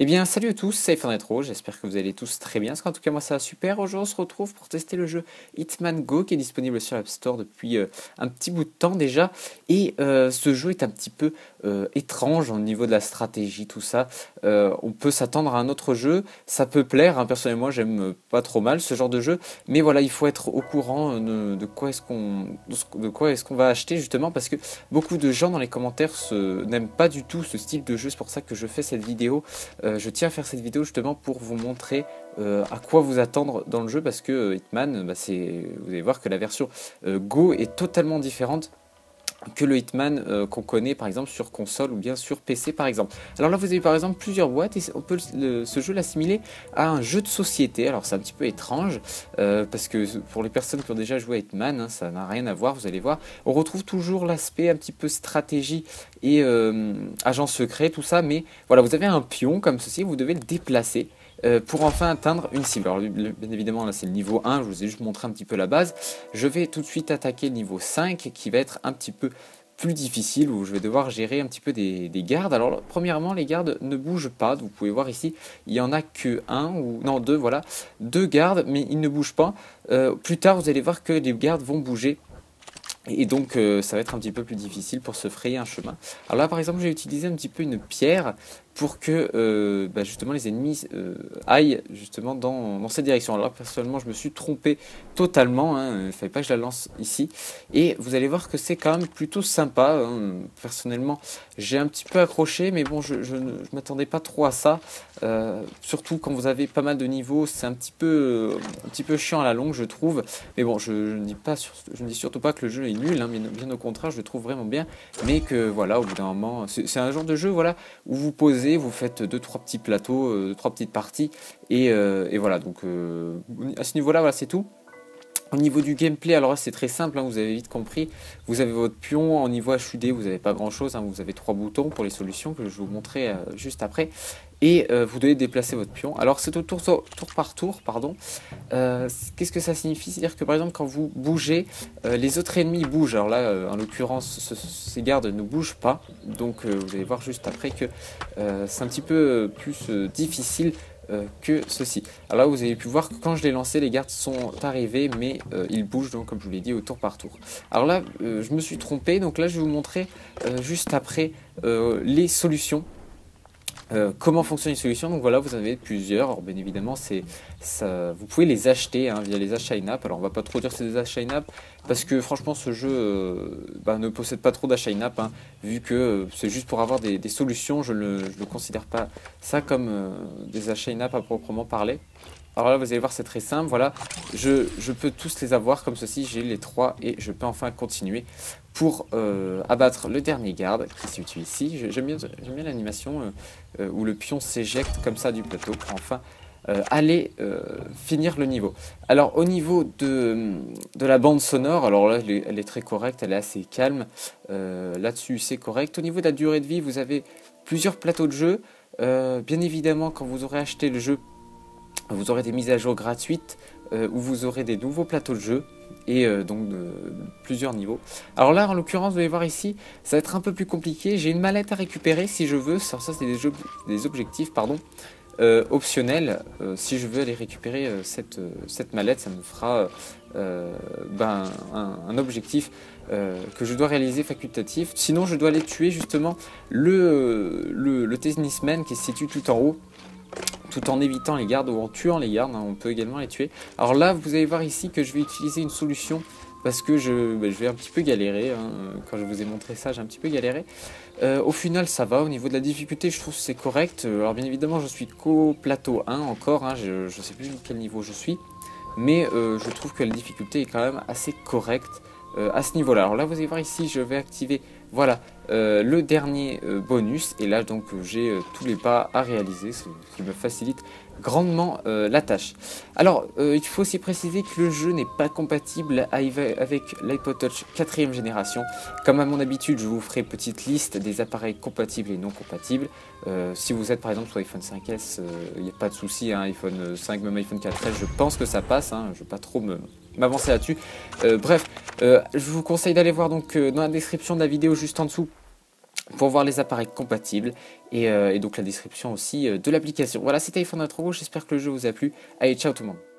Eh bien, salut à tous, c'est Fenretro, j'espère que vous allez tous très bien, parce qu'en tout cas moi ça va super. Aujourd'hui on se retrouve pour tester le jeu Hitman Go qui est disponible sur l'App Store depuis un petit bout de temps déjà. Et ce jeu est un petit peu étrange au niveau de la stratégie, tout ça. On peut s'attendre à un autre jeu, ça peut plaire, hein. Personnellement j'aime pas trop mal ce genre de jeu, mais voilà, il faut être au courant de quoi est-ce qu'on va acheter justement, parce que beaucoup de gens dans les commentaires n'aiment pas du tout ce style de jeu. C'est pour ça que je fais cette vidéo. Je tiens à faire cette vidéo justement pour vous montrer à quoi vous attendre dans le jeu, parce que Hitman, vous allez voir que la version Go est totalement différente que le Hitman qu'on connaît par exemple sur console ou bien sur PC par exemple. Alors là vous avez par exemple plusieurs boîtes et on peut ce jeu l'assimiler à un jeu de société. Alors c'est un petit peu étrange parce que pour les personnes qui ont déjà joué à Hitman, hein, ça n'a rien à voir, vous allez voir. On retrouve toujours l'aspect un petit peu stratégie et agent secret, tout ça, mais voilà, vous avez un pion comme ceci, vous devez le déplacer pour enfin atteindre une cible. Alors bien évidemment là c'est le niveau 1, je vous ai juste montré un petit peu la base. Je vais tout de suite attaquer le niveau 5 qui va être un petit peu plus difficile, où je vais devoir gérer un petit peu des gardes. Alors premièrement, les gardes ne bougent pas, vous pouvez voir ici, il y en a que un ou non deux, voilà, deux gardes, mais ils ne bougent pas. Plus tard vous allez voir que les gardes vont bouger. Et donc ça va être un petit peu plus difficile pour se frayer un chemin. Alors là par exemple j'ai utilisé un petit peu une pierre pour que justement les ennemis aillent justement dans cette direction. Alors là personnellement je me suis trompé totalement, hein, il ne fallait pas que je la lance ici. Et vous allez voir que c'est quand même plutôt sympa, hein. Personnellement j'ai un petit peu accroché, mais bon je ne m'attendais pas trop à ça. Surtout quand vous avez pas mal de niveaux, c'est un petit peu chiant à la longue je trouve. Mais bon je ne dis surtout pas que le jeu est nul, hein, bien au contraire je le trouve vraiment bien. Mais que voilà, au bout d'un moment, c'est un genre de jeu voilà, où vous posez, vous faites 2-3 petits plateaux, 2-3 petites parties, et voilà, donc à ce niveau là voilà, c'est tout. Au niveau du gameplay, alors là c'est très simple, hein, vous avez vite compris. Vous avez votre pion en niveau HUD, vous n'avez pas grand chose, hein, vous avez 3 boutons pour les solutions que je vais vous montrer juste après. Et vous devez déplacer votre pion. Alors c'est au tour par tour, pardon. Qu'est-ce que ça signifie? C'est-à-dire que par exemple quand vous bougez, les autres ennemis bougent. Alors là en l'occurrence ces gardes ne bougent pas. Donc vous allez voir juste après que c'est un petit peu plus difficile que ceci. Alors là vous avez pu voir que quand je l'ai lancé, les gardes sont arrivés, mais ils bougent donc comme je vous l'ai dit au tour par tour. Alors là je me suis trompé, donc là je vais vous montrer juste après les solutions. Comment fonctionnent les solutions? Donc voilà, vous en avez plusieurs. Alors bien évidemment, vous pouvez les acheter, hein, via les achats in-app. Alors on va pas trop dire que c'est des achats in-app, parce que franchement ce jeu ne possède pas trop d'achats in-app, hein, vu que c'est juste pour avoir des solutions. Je ne considère pas ça comme des achats in-app à proprement parler. Alors là vous allez voir c'est très simple, voilà, je peux tous les avoir comme ceci, j'ai les 3 et je peux enfin continuer pour abattre le dernier garde qui se situe ici. J'aime bien l'animation où le pion s'éjecte comme ça du plateau pour enfin aller finir le niveau. Alors au niveau de la bande sonore, alors là elle est très correcte, elle est assez calme, là-dessus c'est correct. Au niveau de la durée de vie, vous avez plusieurs plateaux de jeu, bien évidemment quand vous aurez acheté le jeu, vous aurez des mises à jour gratuites où vous aurez des nouveaux plateaux de jeu et donc plusieurs niveaux. Alors là en l'occurrence vous allez voir ici, ça va être un peu plus compliqué. J'ai une mallette à récupérer si je veux. Alors ça c'est des objectifs pardon, optionnels. Si je veux aller récupérer cette mallette, ça me fera un objectif que je dois réaliser facultatif. Sinon je dois aller tuer justement le tennisman qui se situe tout en haut, tout en évitant les gardes ou en tuant les gardes, hein, on peut également les tuer. Alors là vous allez voir ici que je vais utiliser une solution parce que je vais un petit peu galérer, hein. Quand je vous ai montré ça j'ai un petit peu galéré. Au final ça va, au niveau de la difficulté je trouve que c'est correct. Alors bien évidemment je suis qu'au plateau 1 encore, hein, je ne sais plus quel niveau je suis, mais je trouve que la difficulté est quand même assez correcte à ce niveau là. Alors là vous allez voir ici je vais activer voilà le dernier bonus, et là donc j'ai tous les pas à réaliser, ce qui me facilite grandement la tâche. Alors il faut aussi préciser que le jeu n'est pas compatible avec l'iPod Touch 4ème génération. Comme à mon habitude je vous ferai petite liste des appareils compatibles et non compatibles. Si vous êtes par exemple sur iPhone 5S, il n'y a pas de souci, hein, iPhone 5, même iPhone 4S, je pense que ça passe, hein, je ne vais pas trop m'avancer là-dessus. Bref, je vous conseille d'aller voir donc dans la description de la vidéo juste en dessous pour voir les appareils compatibles et donc la description aussi de l'application. Voilà, c'était iPhone Retro, j'espère que le jeu vous a plu. Allez, ciao tout le monde.